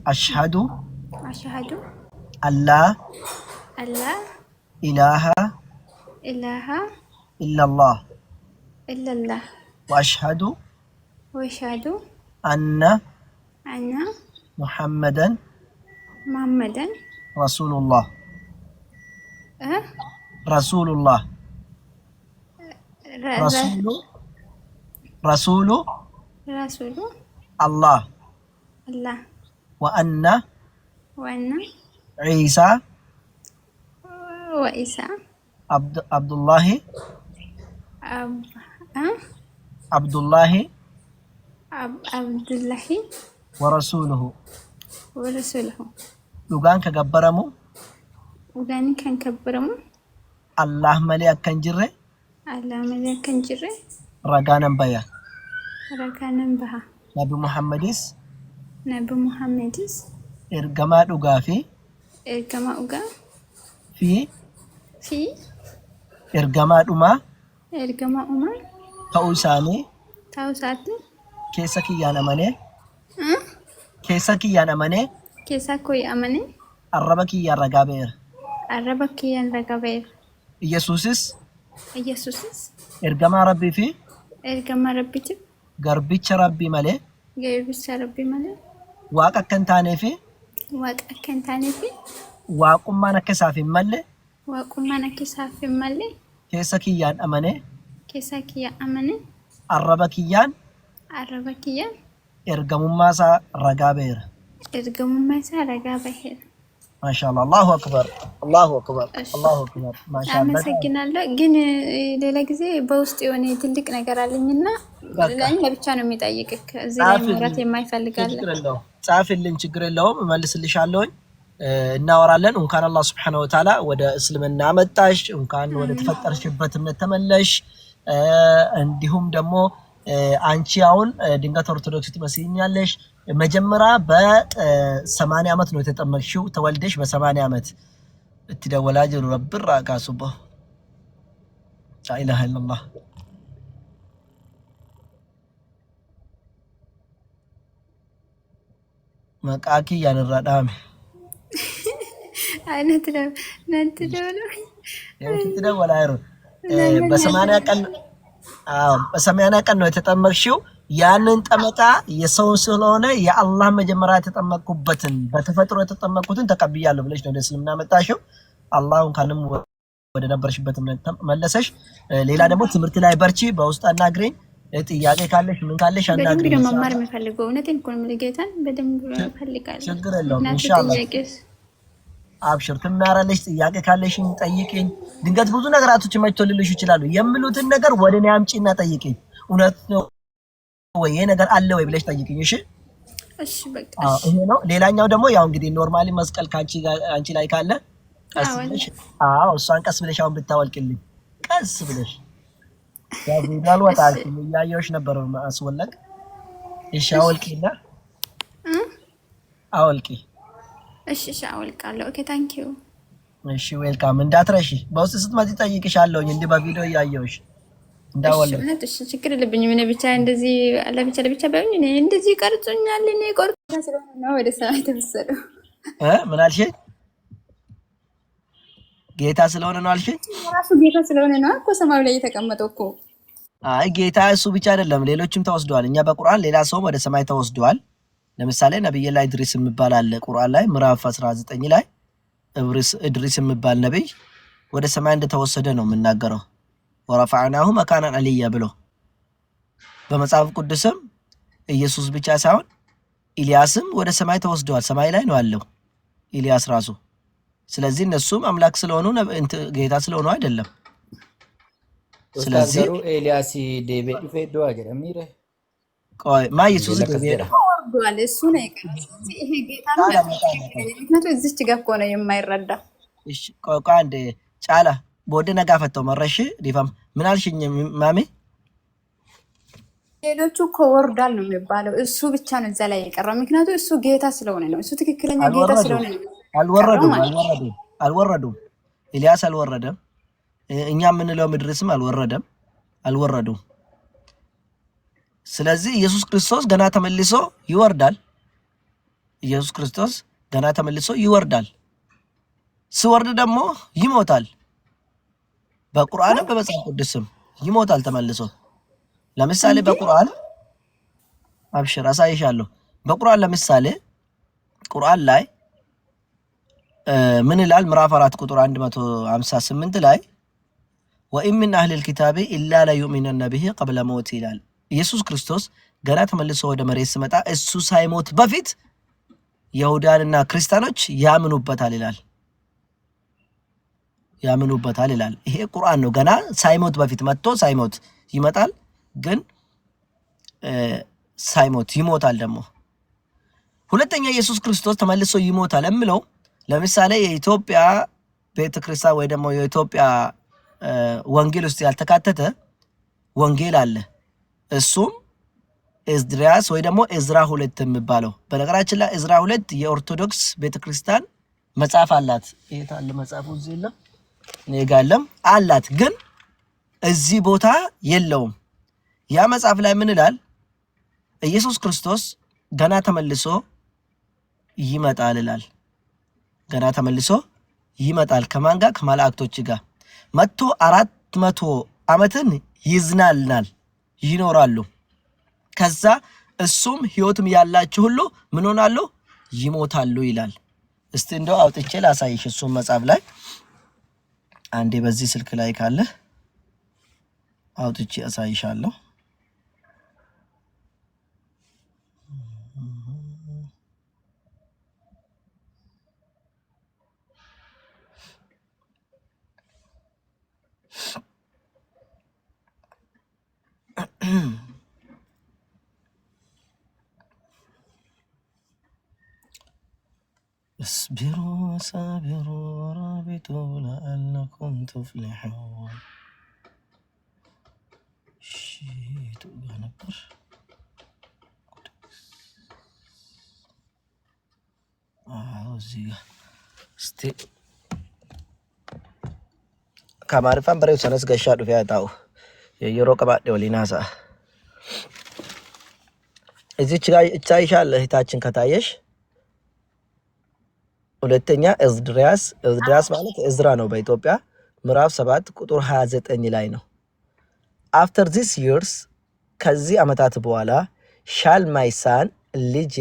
أشهد أشهد أن لا أن لا إله إله إلا الله إلا الله وأشهد وأشهد أن أن محمدا محمدا رسول الله رسول الله رسول رسول الله الله وأن وأن عيسى وعيسى عبد الله عبد الله ورسوله dhugaan ka gabbaramu Allah malee akkan jirre ragaanan baya Nabi Muhammadis ergamaa dhugaa fi ergamaa dhumaa ta'uu isaanii keessa kiyyaan amanee arraba kiyyaan ragaa ba'eera. Yesuusis ergamaa Rabbii fi garbicha Rabbii malee waaqa akka hin taanee fi waaqummaan akka isaaf hin malle keessa kiyyaan amanee arraba kiyyaan ergamummaa isaa ragaa ba'eera. ማሻአላህ አላሁ አክበር አላሁ አክበር አላሁ አክበር ማሻአላህ አመሰግናለሁ። ግን ሌላ ጊዜ በውስጥ የሆነ ትልቅ ነገር አለኝና ለብቻ ነው የሚጠይቅህ። እዚህ ላይ ማውራት የማይፈልጋለ ጻፍልኝ፣ ችግር የለውም እመልስልሻለሁ። እናወራለን። እንኳን አላህ Subhanahu Wa Ta'ala ወደ እስልምና መጣሽ፣ እንኳን ወደ ተፈጠርሽበት እምነት ተመለሽ። እንዲሁም ደግሞ አንቺ አሁን ድንገት ኦርቶዶክስ ትመስይኛለሽ። መጀመሪያ በ80 ዓመት ነው የተጠመቅሽው። ተወልደሽ በ80 ዓመት እትደወላጅ ረብራ ጋሱባ لا اله الا الله መቃኪ ያንራዳም አይነት ነው ነንት ደውለው ትደወላይሩ በ80 ቀን በ80 ቀን ነው የተጠመቅሽው። ያንን ጠመቃ የሰው ስለሆነ የአላህ መጀመሪያ የተጠመቁበትን በተፈጥሮ የተጠመቁትን ተቀብያለሁ ብለሽ ነው እስልምና መጣሽው። አላህን ካንም ወደ ነበርሽበት መለሰሽ። ሌላ ደግሞ ትምህርት ላይ በርቺ፣ በውስጥ አናግሪኝ። ጥያቄ ካለሽ ምን ካለሽ አናግሪኝ። በደንብ መማር የምፈልገው እውነቴን እኮ ነው የምልጌታን በደንብ እፈልጋለሁ። ችግር የለውም ኢንሻአላህ አብሽር ትማራለሽ። ጥያቄ ካለሽ ጠይቂኝ። ድንገት ብዙ ነገራቶች መጥቶልልሽ ይችላሉ። የምሉትን ነገር ወደኔ አምጪና ጠይቂኝ። እውነት ነው ወይ ነገር አለ ወይ ብለሽ ጠይቂኝ። እሺ በቃ ይሄ ነው። ሌላኛው ደግሞ ያው እንግዲህ ኖርማሊ መስቀል አንቺ ላይ ካለ ቀስ ብለሽ እሷን ቀስ ብለሽ አሁን ብታወልቅልኝ ቀስ ብለሽ ያው ቪዲዮ ወጣሽ ያያዮሽ ነበር ማስወለቅ። እሺ አወልቂና አወልቂ። እሺ አወልቃለሁ። ኦኬ ታንክ ዩ። እሺ ዌልካም። እንዳትረሺ። በውስጥ ስትመጪ ጠይቅሻለሁኝ እንዴ በቪዲዮ ያያዮሽ እንዳወልቅ። እሺ ችግር የለብኝም። እኔ ብቻ እንደዚህ ለብቻ ባይሆን እኔ እንደዚህ ቀርጾኛል። እኔ ቆርጦ ስለሆነ ነው ወደ ሰማይ ተወሰደው። ምን አልሽኝ? ጌታ ስለሆነ ነው አልሽኝ? ራሱ ጌታ ስለሆነ ነው እኮ ሰማዩ ላይ የተቀመጠው እኮ። አይ ጌታ እሱ ብቻ አይደለም፣ ሌሎችም ተወስደዋል። እኛ በቁርአን ሌላ ሰው ወደ ሰማይ ተወስደዋል። ለምሳሌ ነብዩላህ ኢድሪስ የሚባል አለ ቁርአን ላይ ምዕራፍ 19 ላይ ኢድሪስ የሚባል ነብይ ወደ ሰማይ እንደተወሰደ ነው የምናገረው። ወረፈዕናሁ መካናን አልያ ብሎ በመጽሐፍ ቅዱስም ኢየሱስ ብቻ ሳይሆን ኢልያስም ወደ ሰማይ ተወስደዋል። ሰማይ ላይ ነው ያለው ኢልያስ ራሱ። ስለዚህ እነሱም አምላክ ስለሆኑ ጌታ ስለሆኑ አይደለም። ስለዚህ ኤልያስ ዴቤ ዲፌዶ አገረሚረ ቆይ ኢየሱስ ወርዷል። እሱ ነው የቀረው። ይሄ ጌታ ነው ምክንያቱም እዚች ጋር እኮ ነው የማይረዳ። እሺ ቆይ አንዴ ጫላ ቦደ ነጋፈተው መረሽ ዲፋም ምን አልሽኝ ማሜ? ሌሎቹ እኮ ወርዷል ነው የሚባለው። እሱ ብቻ ነው እዛ ላይ የቀረው ምክንያቱም እሱ ጌታ ስለሆነ ነው። እሱ ትክክለኛ ጌታ ስለሆነ ነው። አልወረዱም። ኢልያስ አልወረደም። እኛ የምንለው ምድርስም አልወረዱም። ስለዚህ ኢየሱስ ክርስቶስ ገና ተመልሶ ይወርዳል። ኢየሱስ ክርስቶስ ገና ተመልሶ ይወርዳል። ሲወርድ ደግሞ ይሞታል። በቁርአንም በመጽሐፍ ቅዱስም ይሞታል ተመልሶ። ለምሳሌ በቁርአን አብሽር አሳይሻለሁ። በቁርአን ለምሳሌ ቁርአን ላይ ምን ይላል? ምዕራፍ 4 ቁጥር 158 ላይ ወኢን ሚን አህሊል ኪታቢ ኢላ ለዩእሚነነ ቢሂ ቀብለ ሞት ይላል። ኢየሱስ ክርስቶስ ገና ተመልሶ ወደ መሬት ሲመጣ እሱ ሳይሞት በፊት ይሁዳንና ክርስቲያኖች ያምኑበታል ይላል። ያምኑበታል ይላል። ይሄ ቁርአን ነው። ገና ሳይሞት በፊት መጥቶ ሳይሞት ይመጣል፣ ግን ሳይሞት ይሞታል ደግሞ። ሁለተኛ ኢየሱስ ክርስቶስ ተመልሶ ይሞታል የሚለው ለምሳሌ የኢትዮጵያ ቤተክርስቲያን ወይ ደግሞ የኢትዮጵያ ወንጌል ውስጥ ያልተካተተ ወንጌል አለ። እሱም ኤዝድሪያስ ወይ ደግሞ ኤዝራ 2 የሚባለው። በነገራችን ላይ ኤዝራ 2 የኦርቶዶክስ ቤተክርስቲያን መጽሐፍ አላት። የት አለ መጽሐፉ? እዚህ የለም፣ እኔ ጋር የለም። አላት ግን እዚህ ቦታ የለውም። ያ መጽሐፍ ላይ ምን ይላል? ኢየሱስ ክርስቶስ ገና ተመልሶ ይመጣል ይላል። ገና ተመልሶ ይመጣል። ከማን ጋር? ከመላእክቶች ጋር መጥቶ 400 ዓመትን ይዝናናል፣ ይኖራሉ። ከዛ እሱም ህይወትም ያላችሁ ሁሉ ምን ሆናሉ? ይሞታሉ ይላል። እስቲ እንደው አውጥቼ ላሳይሽ እሱም መጽሐፍ ላይ አንዴ በዚህ ስልክ ላይ ካለ አውጥቼ አሳይሻለሁ። اصبروا وصابروا ورابطوا لعلكم تفلحون. شيت نبر زيها استي كمارفان بريو سنس غشادو فيها تاو የየሮቀ ባደው ሊናሳ እዚች ጋር ይቻይሻል። እህታችን ከታየሽ ሁለተኛ ኤዝድሪያስ ማለት እዝራ ነው በኢትዮጵያ ምዕራፍ 7 ቁጥር 29 ላይ ነው። after this years ከዚህ አመታት በኋላ shall my son ልጄ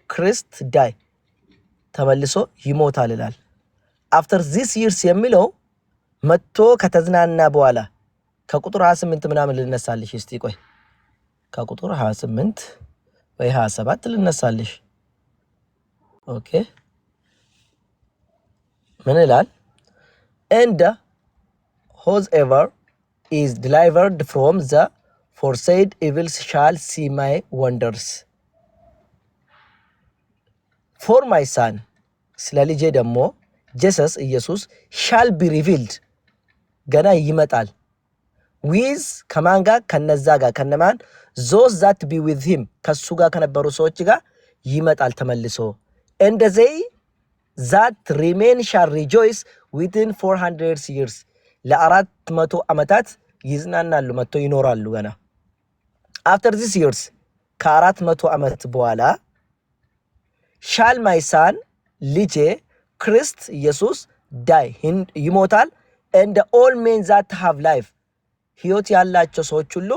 ክርስት ዳይ ተመልሶ ይሞታል ይላል። after this years የሚለው መጥቶ ከተዝናና በኋላ ከቁጥር 28 ምናምን ልነሳልሽ። እስቲ ቆይ ከቁጥር 28 ወይ 27 ልነሳልሽ። ኦኬ ምን ይላል? and whoever is delivered from the foresaid evils shall see my wonders for my son ስለ ልጄ ደግሞ Jesus ኢየሱስ shall be revealed ገና ይመጣል with ከማን ጋር? ከነዛ ጋር። ከነማን? those that be with him ከሱ ጋር ከነበሩ ሰዎች ጋር ይመጣል ተመልሶ። and they that remain shall rejoice within 400 years ለ400 ዓመታት ይዝናናሉ፣ መጥቶ ይኖራሉ ገና። after this years ከ400 ዓመት በኋላ shall my son ልጄ ክርስት ኢየሱስ die ይሞታል and all men that have life ህይወት ያላቸው ሰዎች ሁሉ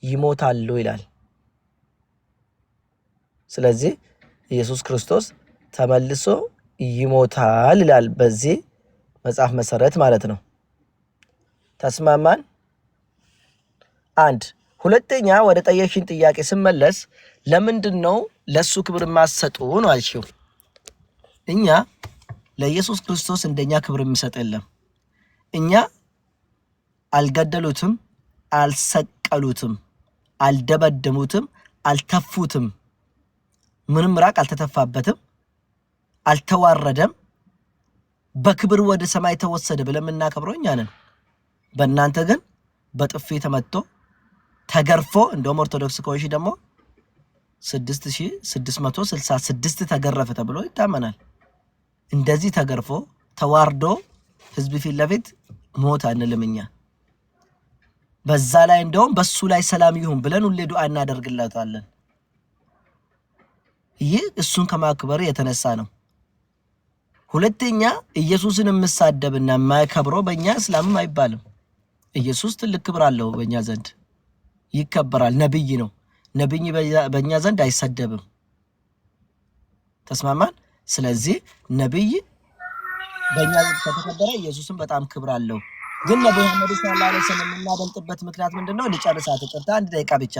ይሞታሉ ይላል። ስለዚህ ኢየሱስ ክርስቶስ ተመልሶ ይሞታል ይላል በዚህ መጽሐፍ መሰረት ማለት ነው። ተስማማን? አንድ ሁለተኛ ወደ ጠየሽን ጥያቄ ስመለስ ለምንድነው ለሱ ክብር ማሰጡ ነው አልሽው። እኛ ለኢየሱስ ክርስቶስ እንደኛ ክብር የሚሰጥ የለም። እኛ አልገደሉትም፣ አልሰቀሉትም፣ አልደበደሙትም፣ አልተፉትም፣ ምንም ራቅ አልተተፋበትም፣ አልተዋረደም፣ በክብር ወደ ሰማይ ተወሰደ ብለን የምናከብረው እኛ ነን። በእናንተ ግን በጥፊ ተመቶ ተገርፎ እንደውም ኦርቶዶክስ ከሆንሽ ደግሞ 6666 ተገረፈ ተብሎ ይታመናል። እንደዚህ ተገርፎ ተዋርዶ ህዝብ ፊት ለፊት ሞት አንልም እኛ። በዛ ላይ እንደውም በሱ ላይ ሰላም ይሁን ብለን ሁሌ ዱዓ እናደርግለታለን። ይህ እሱን ከማክበር የተነሳ ነው። ሁለተኛ ኢየሱስን የምሳደብና የማያከብረው በእኛ እስላምም አይባልም። ኢየሱስ ትልቅ ክብር አለው በእኛ ዘንድ ይከበራል። ነብይ ነው። ነብይ በእኛ ዘንድ አይሰደብም። ተስማማን? ስለዚህ ነብይ በእኛ ዘንድ ከተከበረ ኢየሱስን በጣም ክብር አለው። ግን ነብዩ መሐመድ ሰለላሁ ዐለይሂ ወሰለም የምናደንቅበት ምክንያት ምንድነው? ልጨርሳት ይቅርታ፣ 1 ደቂቃ ብቻ።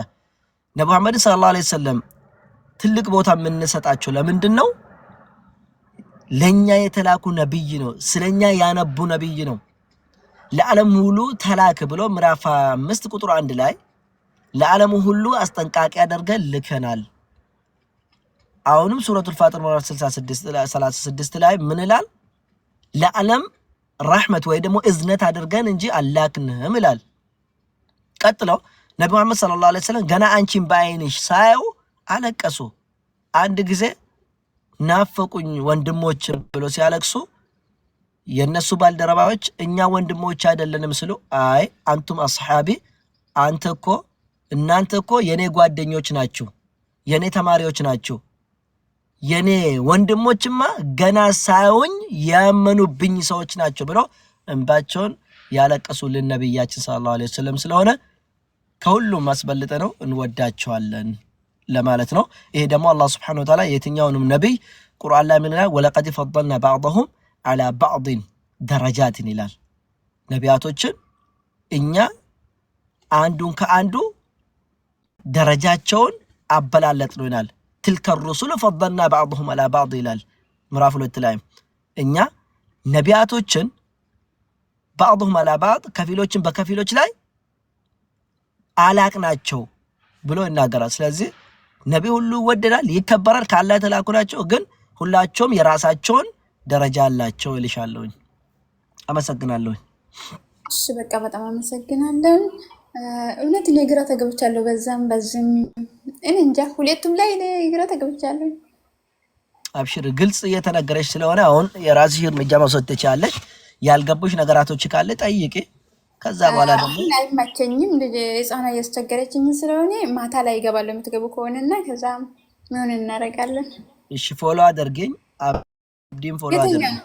ነብዩ መሐመድ ሰለላሁ ዐለይሂ ወሰለም ትልቅ ቦታ የምንሰጣቸው ለምንድን ነው? ለኛ የተላኩ ነብይ ነው። ስለኛ ያነቡ ነብይ ነው። ለዓለም ሁሉ ተላክ ብሎ ምዕራፍ 5 ቁጥር 1 ላይ ለዓለም ሁሉ አስጠንቃቂ አድርገን ልከናል። አሁንም ሱረቱል ፋጢር ምዕራፍ 36 ላይ ምን ይላል? ለዓለም ረህመት ወይ ደግሞ እዝነት አድርገን እንጂ አላክንህም ይላል። ቀጥለው ነብዩ መሐመድ ሰለላሁ ዐለይሂ ወሰለም ገና አንቺን በአይንሽ ሳየው አለቀሱ። አንድ ጊዜ ናፈቁኝ ወንድሞች ብሎ ሲያለቅሱ የነሱ ባልደረባዎች እኛ ወንድሞች አይደለንም ስሉ አይ አንቱም አስሐቢ እናንተ እኮ የኔ ጓደኞች ናችሁ፣ የኔ ተማሪዎች ናችሁ። የኔ ወንድሞችማ ገና ሳይሆን ያመኑብኝ ሰዎች ናቸው ብሎ እንባቸውን ያለቀሱልን ነብያችን ሰለላሁ ዐለይሂ ወሰለም ስለሆነ ከሁሉም ማስበልጠ ነው እንወዳቸዋለን ለማለት ነው። ይሄ ደግሞ አላህ Subhanahu Wa Ta'ala የትኛውንም ነብይ ቁርአን ላይ ምን ይላል? ወለቀድ ፈضلنا بعضهم على بعض درجات ይላል። ነቢያቶችን እኛ አንዱን ከአንዱ ደረጃቸውን አበላለጥ ነው ይላል። تلك الرسل فضلنا بعضهم على بعض ይላል ምዕራፍ 2 ላይ እኛ ነቢያቶችን بعضهم على بعض ከፊሎችን በከፊሎች ላይ አላቅናቸው ብሎ ይናገራል። ስለዚህ ነብይ ሁሉ ይወደዳል፣ ይከበራል፣ ካላህ የተላኩ ናቸው። ግን ሁላቸውም የራሳቸውን ደረጃ አላቸው ይልሻለሁኝ። አመሰግናለሁ። እሺ በቃ በጣም አመሰግናለሁ። እውነት እኔ ግራ ተገብቻለሁ። በዛም እኔ እንጃ ሁለቱም ላይ እኔ ግራ ተገብቻለሁ። አብሽር፣ ግልጽ እየተነገረሽ ስለሆነ አሁን የራስሽ እርምጃ መውሰድ ትችያለሽ። ያልገቡሽ ነገራቶች ካለ ጠይቂ። ከዛ በኋላ ደግሞ አይመቸኝም ህፃኗ እያስቸገረችኝ ስለሆነ ማታ ላይ ይገባለሁ የምትገቡ ከሆነና ከዛ ምን እናደርጋለን? እሺ ፎሎ አድርገኝ። አብዲን ፎሎ አድርገኝ።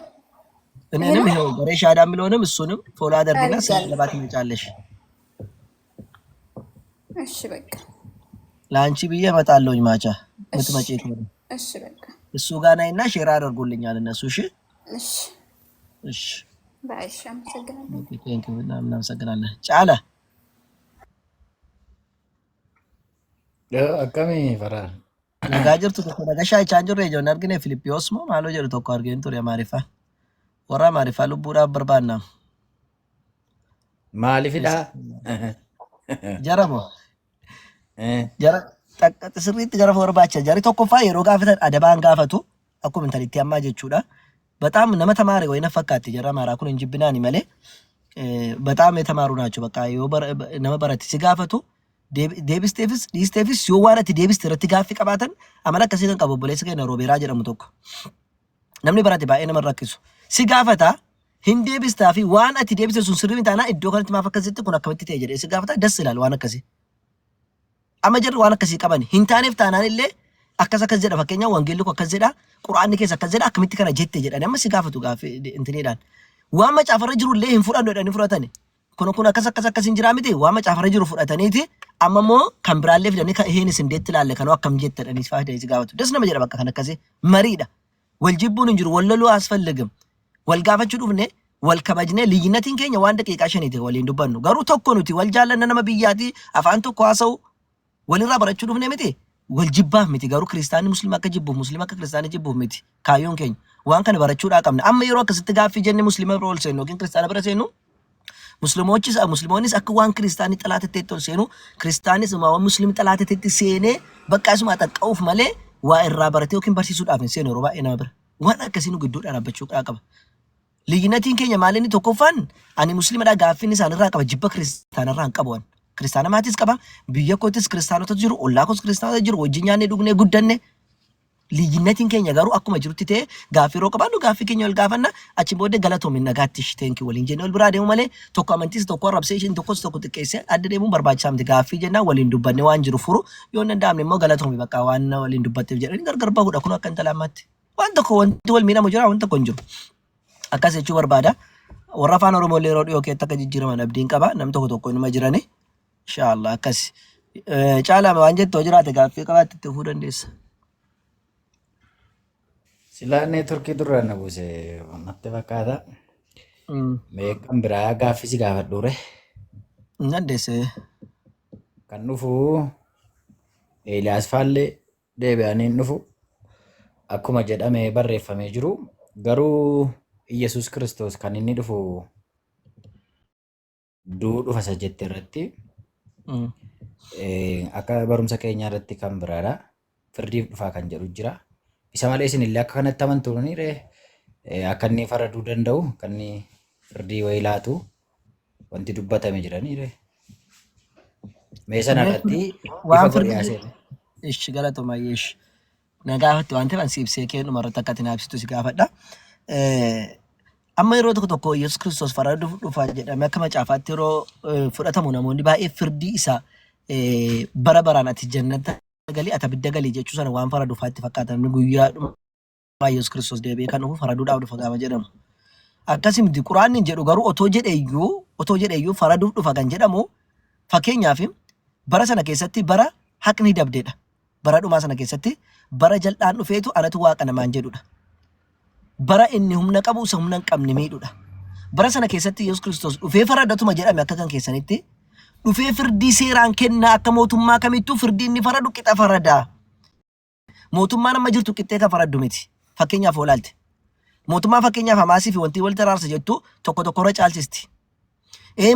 እኔንም ይሄው ገሬሽ አዳም ብለውንም እሱንም ፎሎ አድርገና ስለባት ይመጫለሽ። እሺ በቃ ላንቺ ብዬ እመጣለሁኝ ማቻ ምትመጪ ከሆነ እሺ በቃ እሱ ጋር ነይና ሼር አድርጉልኛል እነሱ። እሺ እሺ እሺ ባይሻ አመሰግናለሁ። ቴንክ ዩ በጣም እናመሰግናለን። ጫላ አካሚ ፈራ ነጋጅርቱ ተነጋሻ ቻንጆ ረጆ ነርግኔ ፊሊፒዮስ ሞ ማሎ ጀሩ ተኮ አርገን ቱሪያ ማሪፋ ወራ ማሪፋ ሉቡራ በርባና ማሊፊዳ ጀረሞ ጀረ ጠቀጥ ስሪት ገረፈ ወርባቻ ጀሪ ተኮፋ የሮ ጋፈተ አደባን ጋፈቱ አኩ ምንተሊቲ ያማ ጀቹዳ በጣም ነመተማሪ ወይ ነፈካት ጀራ ማራኩን እንጅብናኒ መለ በጣም የተማሩ ናቸው። በቃ ነመበረት ሲጋፈቱ ዴቪስ ዮዋነት ዴቪስ ረትጋፊ ቀባተን አመላ ከሲተን ቀበበለ ሲገ ነው ሮቤራ ጀረሙ ተኮ ነምኒ በራቲ ባኤ ነመረክሱ ሲጋፈታ ሂንዴቪስ ታፊ ዋናት ዴቪስ ሱን ስሪሚታና እዶ ከነት ማፈከዝት ኩና ከመት ተጀደ ሲጋፈታ ደስ ይላል። ዋና ከሲ አመጀር ዋና ከሲ ቀባኒ ሂንታኔፍ ታናንለ አከሰ ከዘደ ፈከኛ ወንጌል እኮ ከዘዳ ቁርአን ከዘ ከዘዳ አክሚት ከና ጀት ጀዳ ነም ሲጋፈቱ ጋፍ እንትን ይላል። ዋማ ጫፈረ ጅሩ ለይን ፉራን ወደን ፉራተኒ ኮኖ ከሰከሰ ከሲንጅራሚቲ ዋማ ጫፈረ ጅሩ ፉራተኒቲ አመሞ ከምብራሌፍ ደኒ ከይሄንስ እንዴት ትላለ ከኖ አከም ጀት ደኒ ሲፋደ ሲጋፈቱ ደስ ነው መጀረ በቃ ከነከዚ መሪዳ ወልጅቡን እንጅሩ ወለሉ አስፈልግም ወልጋፈቹ ዱፍኔ ወልከበጅኔ ልዩነትን ከኛ ዋን ደቂቃ ሸኔት ወሊን ዱበኑ ገሩ ተኮኑቲ ወልጃለነ ነመ ቢያቲ አፋንቱ ኳሰው ወሊራ በረቹ ዱፍኔ ሚቲ ወልጅባህ ሚቲ ገሩ ክርስቲያን ሙስሊም አከጅቡ ሙስሊም አከክርስቲያን ጅቡ ሚቲ ካዩን ከኝ ዋን ከነ በረቹ ዳቀምነ አመ ይሮ ከስትጋፊ ጀነ ሙስሊም ብሮል ሰኑ ግን ክርስቲያን ብረሰኑ ሙስሊሞችስ አክ ዋን ክርስቲያን ጠላት ተተል ሰኑ ክርስቲያንስ ማው ሙስሊም ጠላት ተተት ሰኔ በቃስ ማጠቀውፍ ማለ ዋኢራ በረቴው ኪን በርሲሱ ዳፈን ሰኑ ሮባ ኢናብር ዋና ከሲኑ ግዱ ዳራበቹ ቃቀበ ልዩነትን ከኛ ማለኒ ተኮፋን አኒ ሙስሊም ዳ ጋፊን ሳንራ ቀበ ጅበ ክርስቲያን ራን ቀበውን ክርስቲያን ማቲስ ቀባ ቢየኮትስ ክርስቲያኖት ጅሩ ኦላኮስ ክርስቲያኖት ጅሩ ወጅኛኔ ዱግኔ ጉደኔ Liyyinnatiin keenya garuu akkuma jirutti ta'e gaaffii yeroo qabaannu gaaffii keenya ol gaafanna achi booddee galatoomin nagaatti teenkii waliin jennee ol biraa deemu malee tokko amantiis tokko arrabsee ishiin tokkos tokko xiqqeessee adda deemuun barbaachisaa miti gaaffii jennaan waliin dubbanne waan jiru furu yoo danda'amne immoo galatoomi bakka waan waliin dubbatteef jedhanii gargar bahudha kun akka intala ammaatti waan tokko wanti wal miidhamu jira waan tokko hin jiru akkas jechuu barbaada warra afaan oromoo illee yeroo dhiyoo keetti akka jijjiiraman abdiin qaba nam tokko tokko inuma jirani inshaallah akkas caalaa waan jettoo jiraate gaaffii qabaatti itti fufuu dandeessa. Silaa neetworkii duraan na buuse natti fakkaata. Meeqan biraa gaaffisi gaafadhuure. Dandeesse. Kan dhufu Eeliyaas Faallee deebi'anii hin dhufu. Akkuma jedhamee barreeffamee jiru garuu Iyyasuus Kiristoos kan inni dhufu du'uu dhufa isa jette irratti akka barumsa keenyaa irratti kan biraadha. Firdiif dhufaa kan jedhu jira. Isa malee isinillee akka kanatti amantuuni akka inni faraduu danda'u kan inni firdii wayii laatu wanti dubbatame jiranii mee sana irratti waan firdii ishi galatoma yeesh na gaafatti waan ta'an siibsee kennu marratti akka tinaabsitu si gaafadha amma yeroo tokko tokko Yesuus Kiristoos faraduuf dhufa jedhame akka macaafaatti yeroo fudhatamu namoonni baay'ee firdii isaa bara baraan ati jannata gali ata bidda gali jechuu sana waan faradu faatti fakkaatan guyyaa Yesuus Kiristoos deebi'ee kan dhufu faraduudhaaf dhufa gaafa jedhamu akkasumatti quraanni jedhu garuu otoo jedheeyyuu faraduuf dhufa kan jedhamu fakkeenyaaf bara sana keessatti bara haqni dabdeedha bara dhumaa sana keessatti bara jal'aan dhufeetu anatu waaqa namaan jedhudha bara inni humna qabu isa humna hin qabne miidhudha bara sana keessatti Yesuus Kiristoos dhufee faradatuma jedhame akka kan keessanitti dhufee firdii seeraan kennaa akka mootummaa kamittuu firdii inni faradu qixa faradaa. Mootummaan amma jirtu qixxee kan faraddu miti. Fakkeenyaaf oolaalte. Mootummaa fakkeenyaaf Hamaasii fi wanti wal taraarsa jettu tokko tokko irra caalchisti.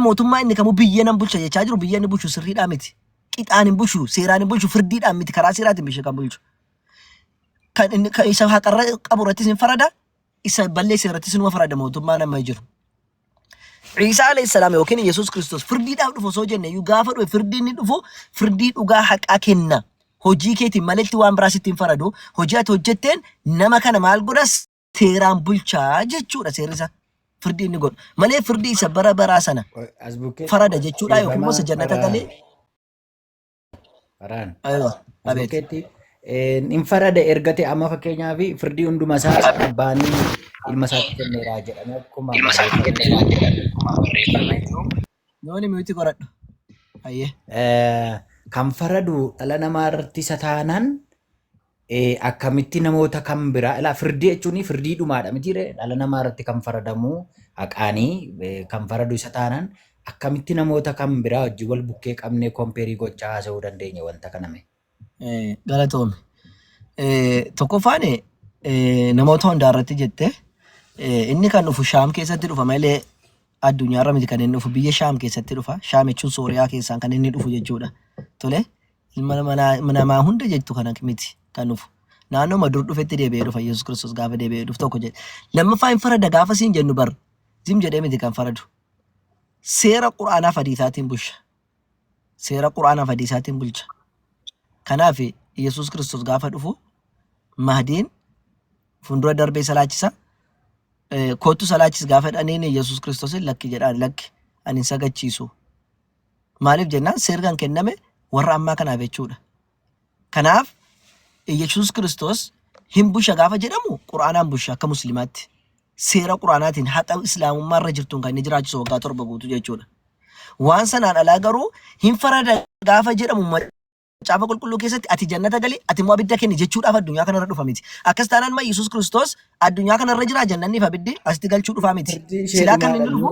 Mootummaa inni kamuu biyya nan bulcha jechaa jiru biyya inni bulchu sirriidhaa miti. Qixaan hin bulchu seeraan hin bulchu firdiidhaan miti karaa seeraatiin bishee kan bulchu. Kan isa haqarra qabu irrattis hin farada isa balleessa irrattis numa farada mootummaan amma jiru. Isa alayhi salaam yookiin Yesuus Kiristoos firdiidhaaf dhufu osoo jenne iyyuu gaafa dhufe firdii inni dhufu firdii dhugaa haqaa kenna. Hojii keetiin maletti waan biraas ittiin faradu hojii ati hojjetteen nama kana maal godhas seeraan bulchaa jechuudha seerrisa. Firdii inni godhu malee firdii isa bara baraa sana farada jechuudha yookiin immoo jannata galee. Faraan. Abeeti. In farada ergate amma fakkeenyaaf firdii hundumaa isaa abbaanii ilma isaatti kenneeraa jedhame akkuma Nooni miti qoradhu. Ayyee. Kan faradu dhala namaa irratti isa taanaan akkamitti namoota kan biraa ilaa firdii jechuun firdii dhumaadha miti dhala namaa irratti kan faradamu haqaanii kan faradu isa taanaan akkamitti namoota kan biraa wajjin wal bukkee qabnee kompeerii gochaa haasa'uu dandeenya wanta kaname. Galatoome. Tokkoffaan namoota hundaa irratti jette inni kan dhufu Shaam keessatti dhufa malee addunyaarra miti kan inni dhufu biyya Shaam keessatti dhufa. Shaam jechuun Sooriyaa keessaan kan inni dhufu jechuudha. Tole ilma namaa hunda jettu kana miti kan dhufu. Naannoo madur dhufetti deebi'ee dhufa Yesuus Kiristoos gaafa deebi'ee dhufu tokko jedhe. Lammaffaa hin farada gaafa siin jennu bar zim jedhee miti kan faradu. Seera quraanaa hadiisaatiin bulcha. Seera quraanaa hadiisaatiin bulcha. Kanaaf Yesuus Kiristoos gaafa dhufu Mahdiin fuuldura darbee salaachisa. Kootu salaachis gaafa dhaniin Yesuus Kiristoos lakki jedhaan lakki ani sagachiisu. Maaliif jennaan seeraan kenname warra ammaa kanaaf jechuudha. Kanaaf Yesuus Kiristoos hin busha gaafa jedhamu quraanaan busha akka musliimaatti. Seera quraanaatiin haqa islaamummaa irra jirtuun kan inni jiraachisu waggaa 7 guutuu jechuudha. Waan sanaan alaa garuu hin farada gaafa jedhamu Caafa qulqulluu keessatti ati jannata gali ati immoo abidda kenni jechuudhaaf addunyaa kanarra dhufa miti. Akkas taanaan ma Yesuus Kiristoos addunyaa kanarra jira jannanni fi abiddi asitti galchuu dhufa miti. Silaa kan inni dhufu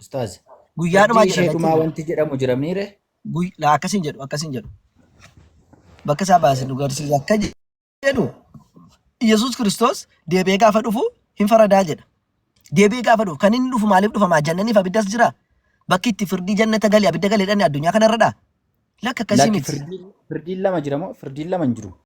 Ustaaz. Guyyaadhumaa jedhama. Wanti jedhamu jira miire? Akkasiin jedhu. Bakka isaa baasee nu garsiisa akka jedhu Yesuus Kiristoos deebi'ee gaafa dhufu hin faradaa jedha. Deebi'ee gaafa dhufu kan inni dhufu maaliif dhufa jannanni fi abiddas jira. Bakki itti firdii jannata gali abidda gali jedhanii addunyaa kanarradha. Lakka akkasii miti. Firdiin lama jira moo firdiin lama hin jiru?